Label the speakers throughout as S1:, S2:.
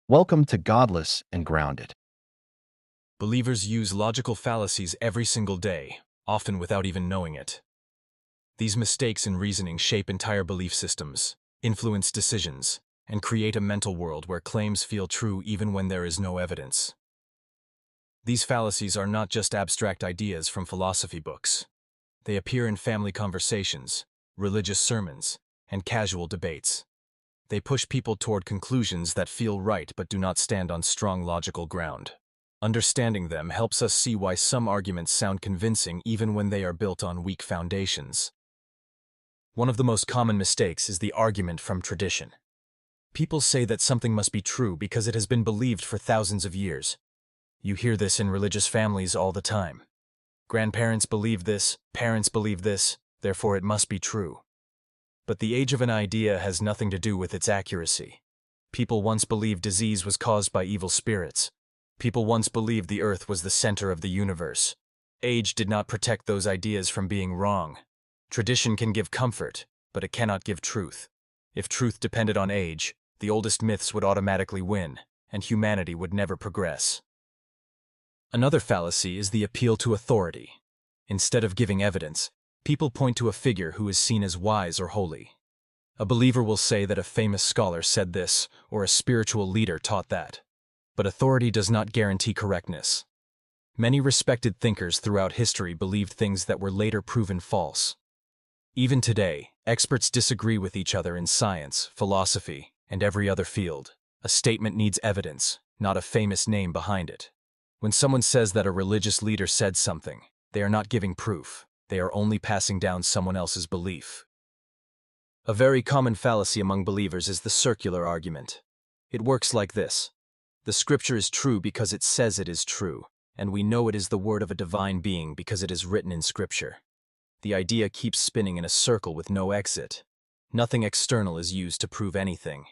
S1: Welcome to Godless and Grounded.
S2: Believers use logical fallacies every single day, often without even knowing it. These mistakes in reasoning shape entire belief systems, influence decisions, and create a mental world where claims feel true even when there is no evidence. These fallacies are not just abstract ideas from philosophy books. They appear in family conversations, religious sermons, and casual debates. They push people toward conclusions that feel right but do not stand on strong logical ground. Understanding them helps us see why some arguments sound convincing even when they are built on weak foundations. One of the most common mistakes is the argument from tradition. People say that something must be true because it has been believed for thousands of years. You hear this in religious families all the time. Grandparents believe this, parents believe this, therefore it must be true. But the age of an idea has nothing to do with its accuracy. People once believed disease was caused by evil spirits. People once believed the earth was the center of the universe. Age did not protect those ideas from being wrong. Tradition can give comfort, but it cannot give truth. If truth depended on age, the oldest myths would automatically win, and humanity would never progress. Another fallacy is the appeal to authority. Instead of giving evidence, people point to a figure who is seen as wise or holy. A believer will say that a famous scholar said this, or a spiritual leader taught that. But authority does not guarantee correctness. Many respected thinkers throughout history believed things that were later proven false. Even today, experts disagree with each other in science, philosophy, and every other field. A statement needs evidence, not a famous name behind it. When someone says that a religious leader said something, they are not giving proof. They are only passing down someone else's belief. A very common fallacy among believers is the circular argument. It works like this. The scripture is true because it says it is true, and we know it is the word of a divine being because it is written in scripture. The idea keeps spinning in a circle with no exit. Nothing external is used to prove anything.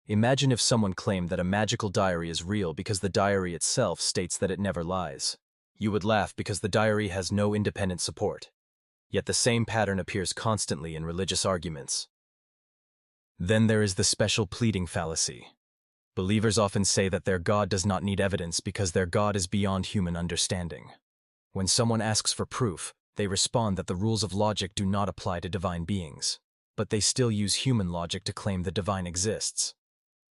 S2: Imagine if someone claimed that a magical diary is real because the diary itself states that it never lies. You would laugh because the diary has no independent support. Yet the same pattern appears constantly in religious arguments. Then there is the special pleading fallacy. Believers often say that their God does not need evidence because their God is beyond human understanding. When someone asks for proof, they respond that the rules of logic do not apply to divine beings, but they still use human logic to claim the divine exists.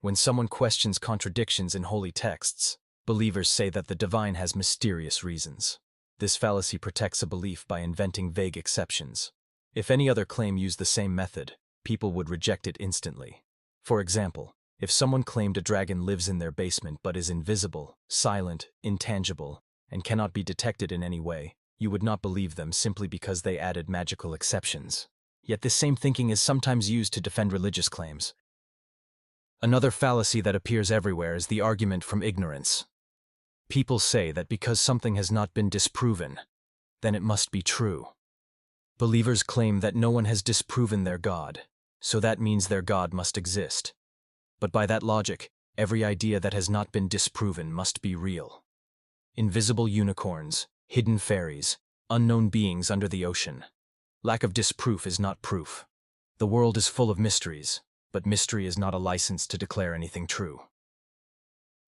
S2: When someone questions contradictions in holy texts, believers say that the divine has mysterious reasons. This fallacy protects a belief by inventing vague exceptions. If any other claim used the same method, people would reject it instantly. For example, if someone claimed a dragon lives in their basement but is invisible, silent, intangible, and cannot be detected in any way, you would not believe them simply because they added magical exceptions. Yet this same thinking is sometimes used to defend religious claims. Another fallacy that appears everywhere is the argument from ignorance. People say that because something has not been disproven, then it must be true. Believers claim that no one has disproven their God, so that means their God must exist. But by that logic, every idea that has not been disproven must be real. Invisible unicorns, hidden fairies, unknown beings under the ocean. Lack of disproof is not proof. The world is full of mysteries, but mystery is not a license to declare anything true.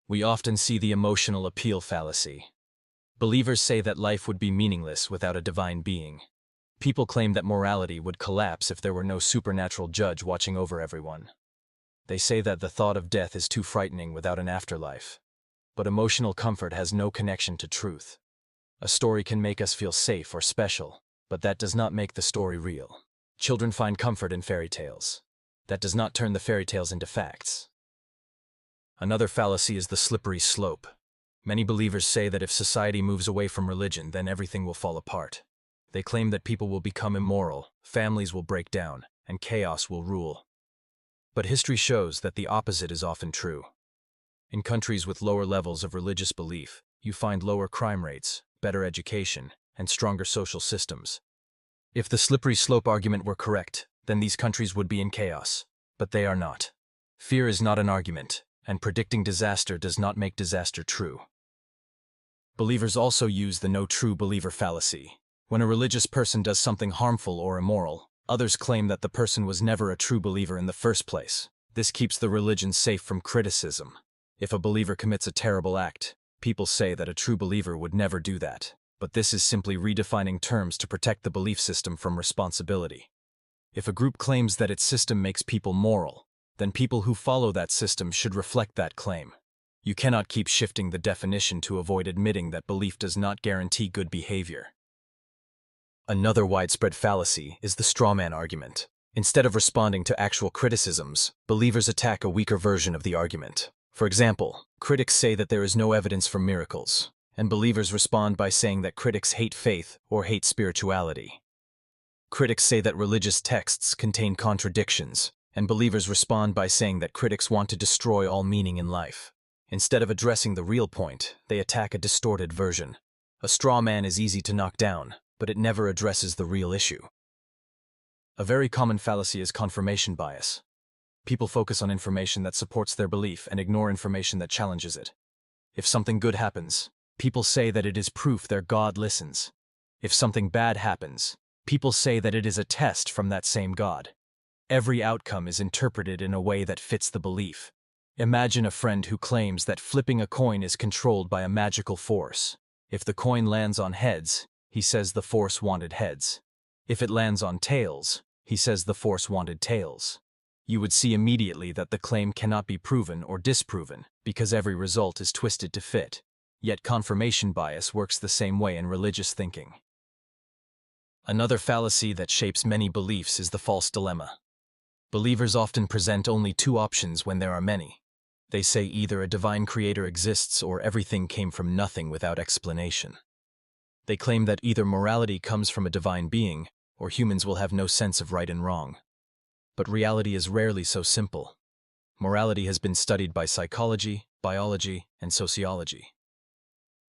S2: We often see the emotional appeal fallacy. Believers say that life would be meaningless without a divine being. People claim that morality would collapse if there were no supernatural judge watching over everyone. They say that the thought of death is too frightening without an afterlife. But emotional comfort has no connection to truth. A story can make us feel safe or special, but that does not make the story real. Children find comfort in fairy tales. That does not turn the fairy tales into facts. Another fallacy is the slippery slope. Many believers say that if society moves away from religion, then everything will fall apart. They claim that people will become immoral, families will break down, and chaos will rule. But history shows that the opposite is often true. In countries with lower levels of religious belief, you find lower crime rates, better education, and stronger social systems. If the slippery slope argument were correct, then these countries would be in chaos. But they are not. Fear is not an argument, and predicting disaster does not make disaster true. Believers also use the no true believer fallacy. When a religious person does something harmful or immoral, others claim that the person was never a true believer in the first place. This keeps the religion safe from criticism. If a believer commits a terrible act, people say that a true believer would never do that. But this is simply redefining terms to protect the belief system from responsibility. If a group claims that its system makes people moral, then people who follow that system should reflect that claim. You cannot keep shifting the definition to avoid admitting that belief does not guarantee good behavior. Another widespread fallacy is the straw man argument. Instead of responding to actual criticisms, believers attack a weaker version of the argument. For example, critics say that there is no evidence for miracles, and believers respond by saying that critics hate faith or hate spirituality. Critics say that religious texts contain contradictions, and believers respond by saying that critics want to destroy all meaning in life. Instead of addressing the real point, they attack a distorted version. A straw man is easy to knock down, but it never addresses the real issue. A very common fallacy is confirmation bias. People focus on information that supports their belief and ignore information that challenges it. If something good happens, people say that it is proof their God listens. If something bad happens, people say that it is a test from that same God. Every outcome is interpreted in a way that fits the belief. Imagine a friend who claims that flipping a coin is controlled by a magical force. If the coin lands on heads, he says the force wanted heads. If it lands on tails, he says the force wanted tails. You would see immediately that the claim cannot be proven or disproven because every result is twisted to fit. Yet confirmation bias works the same way in religious thinking. Another fallacy that shapes many beliefs is the false dilemma. Believers often present only two options when there are many. They say either a divine creator exists or everything came from nothing without explanation. They claim that either morality comes from a divine being or humans will have no sense of right and wrong. But reality is rarely so simple. Morality has been studied by psychology, biology, and sociology.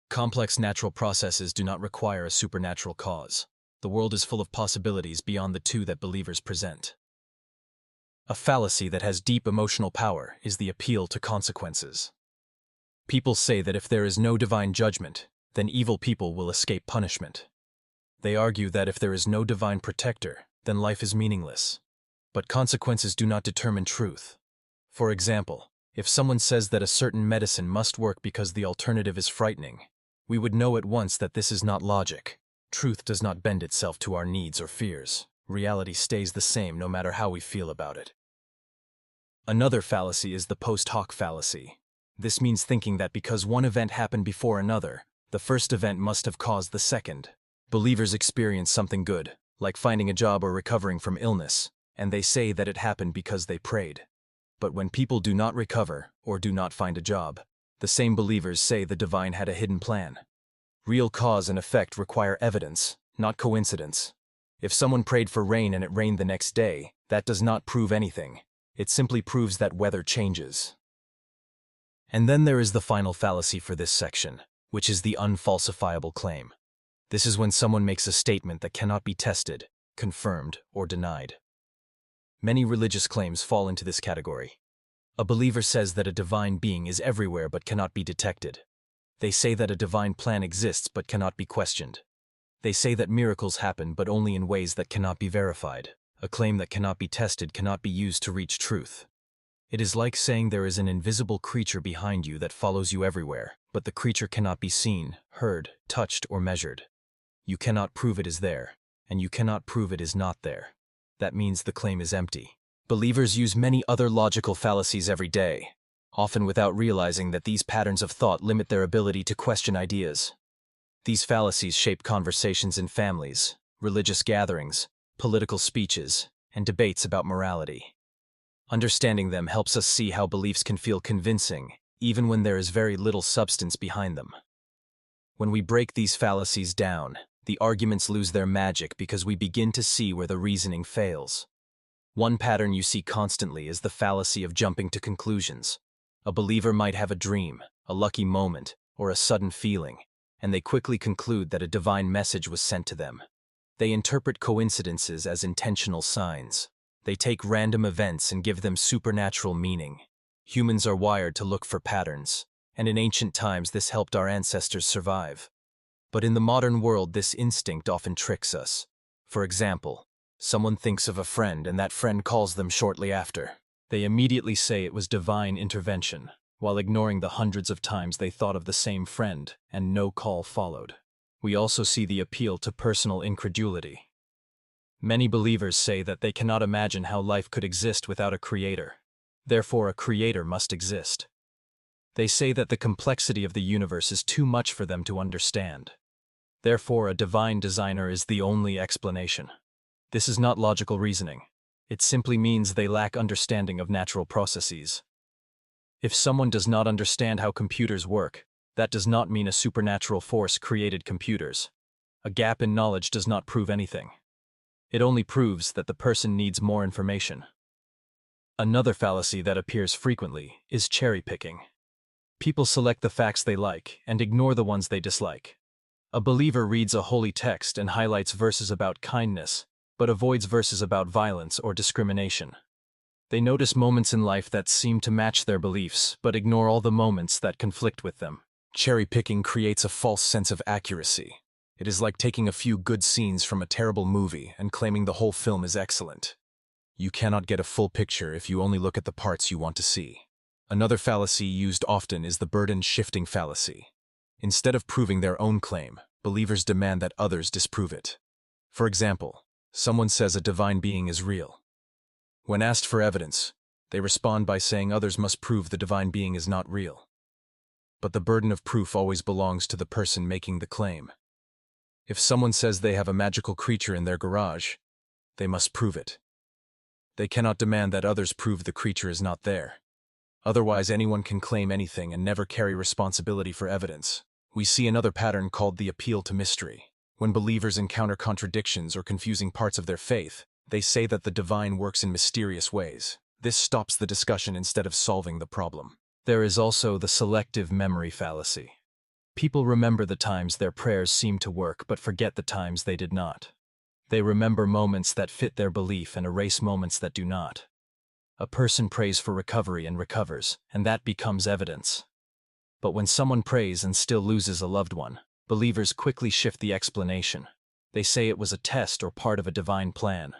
S2: Complex natural processes do not require a supernatural cause. The world is full of possibilities beyond the two that believers present. A fallacy that has deep emotional power is the appeal to consequences. People say that if there is no divine judgment, then evil people will escape punishment. They argue that if there is no divine protector, then life is meaningless. But consequences do not determine truth. For example, if someone says that a certain medicine must work because the alternative is frightening, we would know at once that this is not logic. Truth does not bend itself to our needs or fears. Reality stays the same no matter how we feel about it. Another fallacy is the post hoc fallacy. This means thinking that because one event happened before another, the first event must have caused the second. Believers experience something good, like finding a job or recovering from illness, and they say that it happened because they prayed. But when people do not recover or do not find a job, the same believers say the divine had a hidden plan. Real cause and effect require evidence, not coincidence. If someone prayed for rain and it rained the next day, that does not prove anything. It simply proves that weather changes. And then there is the final fallacy for this section, which is the unfalsifiable claim. This is when someone makes a statement that cannot be tested, confirmed, or denied. Many religious claims fall into this category. A believer says that a divine being is everywhere but cannot be detected. They say that a divine plan exists but cannot be questioned. They say that miracles happen but only in ways that cannot be verified. A claim that cannot be tested cannot be used to reach truth. It is like saying there is an invisible creature behind you that follows you everywhere, but the creature cannot be seen, heard, touched, or measured. You cannot prove it is there, and you cannot prove it is not there. That means the claim is empty. Believers use many other logical fallacies every day, often without realizing that these patterns of thought limit their ability to question ideas. These fallacies shape conversations in families, religious gatherings, political speeches, and debates about morality. Understanding them helps us see how beliefs can feel convincing, even when there is very little substance behind them. When we break these fallacies down, the arguments lose their magic because we begin to see where the reasoning fails. One pattern you see constantly is the fallacy of jumping to conclusions. A believer might have a dream, a lucky moment, or a sudden feeling, and they quickly conclude that a divine message was sent to them. They interpret coincidences as intentional signs. They take random events and give them supernatural meaning. Humans are wired to look for patterns, and in ancient times this helped our ancestors survive. But in the modern world, this instinct often tricks us. For example, someone thinks of a friend and that friend calls them shortly after. They immediately say it was divine intervention, while ignoring the hundreds of times they thought of the same friend and no call followed. We also see the appeal to personal incredulity. Many believers say that they cannot imagine how life could exist without a creator. Therefore, a creator must exist. They say that the complexity of the universe is too much for them to understand. Therefore, a divine designer is the only explanation. This is not logical reasoning. It simply means they lack understanding of natural processes. If someone does not understand how computers work, that does not mean a supernatural force created computers. A gap in knowledge does not prove anything. It only proves that the person needs more information. Another fallacy that appears frequently is cherry picking. People select the facts they like and ignore the ones they dislike. A believer reads a holy text and highlights verses about kindness, but avoids verses about violence or discrimination. They notice moments in life that seem to match their beliefs, but ignore all the moments that conflict with them. Cherry picking creates a false sense of accuracy. It is like taking a few good scenes from a terrible movie and claiming the whole film is excellent. You cannot get a full picture if you only look at the parts you want to see. Another fallacy used often is the burden-shifting fallacy. Instead of proving their own claim, believers demand that others disprove it. For example, someone says a divine being is real. When asked for evidence, they respond by saying others must prove the divine being is not real. But the burden of proof always belongs to the person making the claim. If someone says they have a magical creature in their garage, they must prove it. They cannot demand that others prove the creature is not there. Otherwise, anyone can claim anything and never carry responsibility for evidence. We see another pattern called the appeal to mystery. When believers encounter contradictions or confusing parts of their faith, they say that the divine works in mysterious ways. This stops the discussion instead of solving the problem. There is also the selective memory fallacy. People remember the times their prayers seemed to work but forget the times they did not. They remember moments that fit their belief and erase moments that do not. A person prays for recovery and recovers, and that becomes evidence. But when someone prays and still loses a loved one, believers quickly shift the explanation. They say it was a test or part of a divine plan.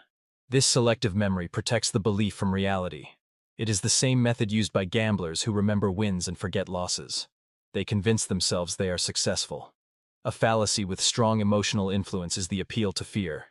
S2: This selective memory protects the belief from reality. It is the same method used by gamblers who remember wins and forget losses. They convince themselves they are successful. A fallacy with strong emotional influence is the appeal to fear.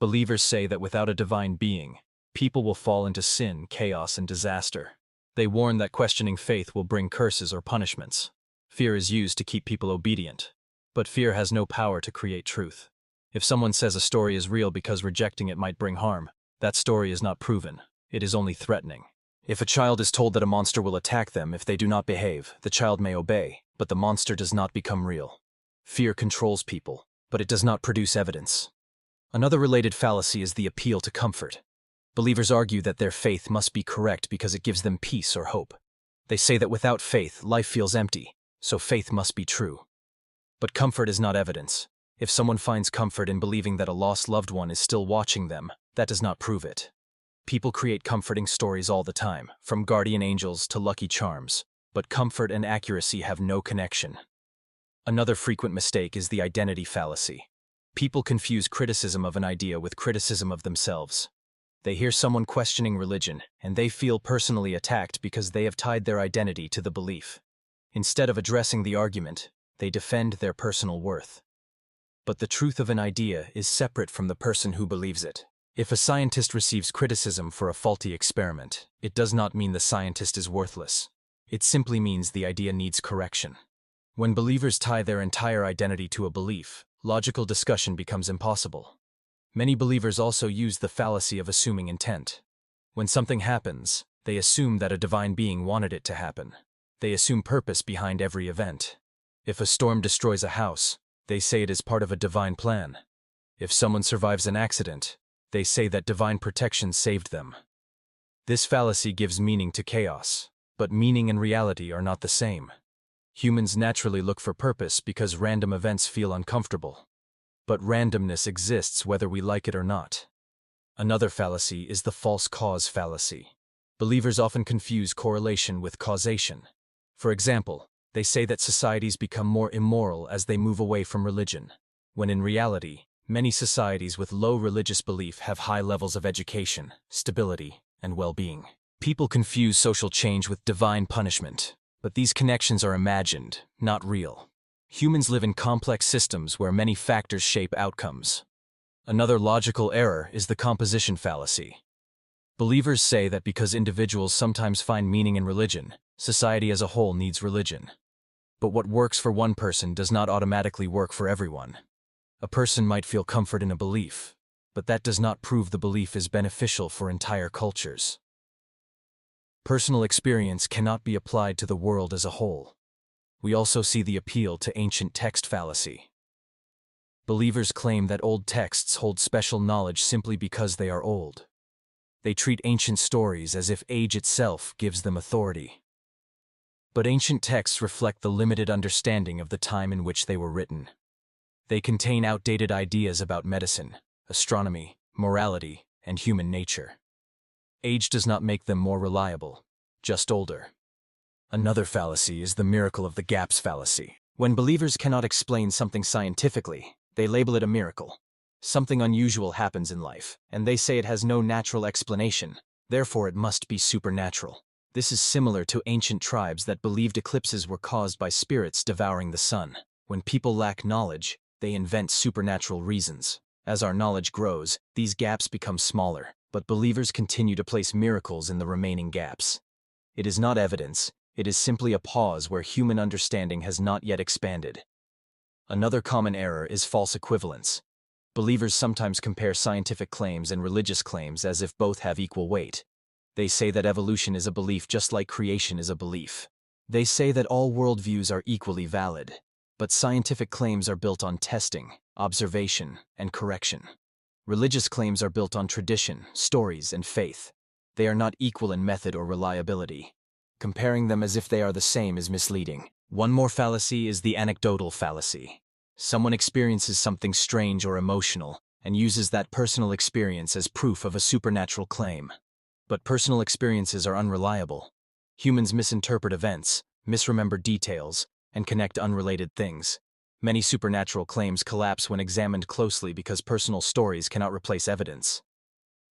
S2: Believers say that without a divine being, people will fall into sin, chaos, and disaster. They warn that questioning faith will bring curses or punishments. Fear is used to keep people obedient. But fear has no power to create truth. If someone says a story is real because rejecting it might bring harm, that story is not proven. It is only threatening. If a child is told that a monster will attack them if they do not behave, the child may obey, but the monster does not become real. Fear controls people, but it does not produce evidence. Another related fallacy is the appeal to comfort. Believers argue that their faith must be correct because it gives them peace or hope. They say that without faith, life feels empty, so faith must be true. But comfort is not evidence. If someone finds comfort in believing that a lost loved one is still watching them, that does not prove it. People create comforting stories all the time, from guardian angels to lucky charms, but comfort and accuracy have no connection. Another frequent mistake is the identity fallacy. People confuse criticism of an idea with criticism of themselves. They hear someone questioning religion, and they feel personally attacked because they have tied their identity to the belief. Instead of addressing the argument, they defend their personal worth. But the truth of an idea is separate from the person who believes it. If a scientist receives criticism for a faulty experiment, it does not mean the scientist is worthless. It simply means the idea needs correction. When believers tie their entire identity to a belief, logical discussion becomes impossible. Many believers also use the fallacy of assuming intent. When something happens, they assume that a divine being wanted it to happen. They assume purpose behind every event. If a storm destroys a house, they say it is part of a divine plan. If someone survives an accident, they say that divine protection saved them. This fallacy gives meaning to chaos, but meaning and reality are not the same. Humans naturally look for purpose because random events feel uncomfortable. But randomness exists whether we like it or not. Another fallacy is the false cause fallacy. Believers often confuse correlation with causation. For example, they say that societies become more immoral as they move away from religion, when in reality, many societies with low religious belief have high levels of education, stability, and well-being. People confuse social change with divine punishment. But these connections are imagined, not real. Humans live in complex systems where many factors shape outcomes. Another logical error is the composition fallacy. Believers say that because individuals sometimes find meaning in religion, society as a whole needs religion. But what works for one person does not automatically work for everyone. A person might feel comfort in a belief, but that does not prove the belief is beneficial for entire cultures. Personal experience cannot be applied to the world as a whole. We also see the appeal to ancient text fallacy. Believers claim that old texts hold special knowledge simply because they are old. They treat ancient stories as if age itself gives them authority. But ancient texts reflect the limited understanding of the time in which they were written. They contain outdated ideas about medicine, astronomy, morality, and human nature. Age does not make them more reliable, just older. Another fallacy is the miracle of the gaps fallacy. When believers cannot explain something scientifically, they label it a miracle. Something unusual happens in life, and they say it has no natural explanation, therefore it must be supernatural. This is similar to ancient tribes that believed eclipses were caused by spirits devouring the sun. When people lack knowledge, they invent supernatural reasons. As our knowledge grows, these gaps become smaller, but believers continue to place miracles in the remaining gaps. It is not evidence, it is simply a pause where human understanding has not yet expanded. Another common error is false equivalence. Believers sometimes compare scientific claims and religious claims as if both have equal weight. They say that evolution is a belief just like creation is a belief. They say that all worldviews are equally valid. But scientific claims are built on testing, observation, and correction. Religious claims are built on tradition, stories, and faith. They are not equal in method or reliability. Comparing them as if they are the same is misleading. One more fallacy is the anecdotal fallacy. Someone experiences something strange or emotional and uses that personal experience as proof of a supernatural claim. But personal experiences are unreliable. Humans misinterpret events, misremember details, and connect unrelated things. Many supernatural claims collapse when examined closely because personal stories cannot replace evidence.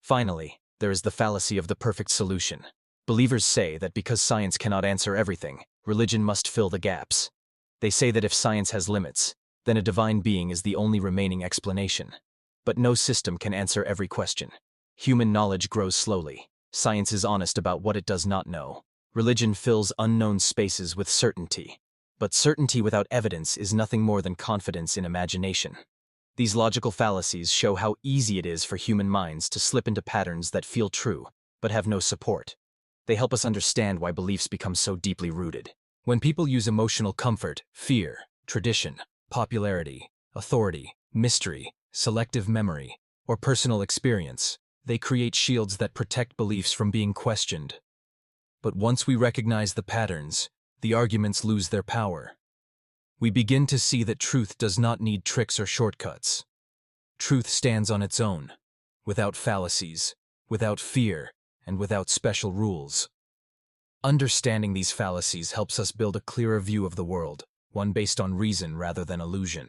S2: Finally, there is the fallacy of the perfect solution. Believers say that because science cannot answer everything, religion must fill the gaps. They say that if science has limits, then a divine being is the only remaining explanation. But no system can answer every question. Human knowledge grows slowly. Science is honest about what it does not know. Religion fills unknown spaces with certainty. But certainty without evidence is nothing more than confidence in imagination. These logical fallacies show how easy it is for human minds to slip into patterns that feel true, but have no support. They help us understand why beliefs become so deeply rooted. When people use emotional comfort, fear, tradition, popularity, authority, mystery, selective memory, or personal experience, they create shields that protect beliefs from being questioned. But once we recognize the patterns, the arguments lose their power. We begin to see that truth does not need tricks or shortcuts. Truth stands on its own, without fallacies, without fear, and without special rules. Understanding these fallacies helps us build a clearer view of the world, one based on reason rather than illusion.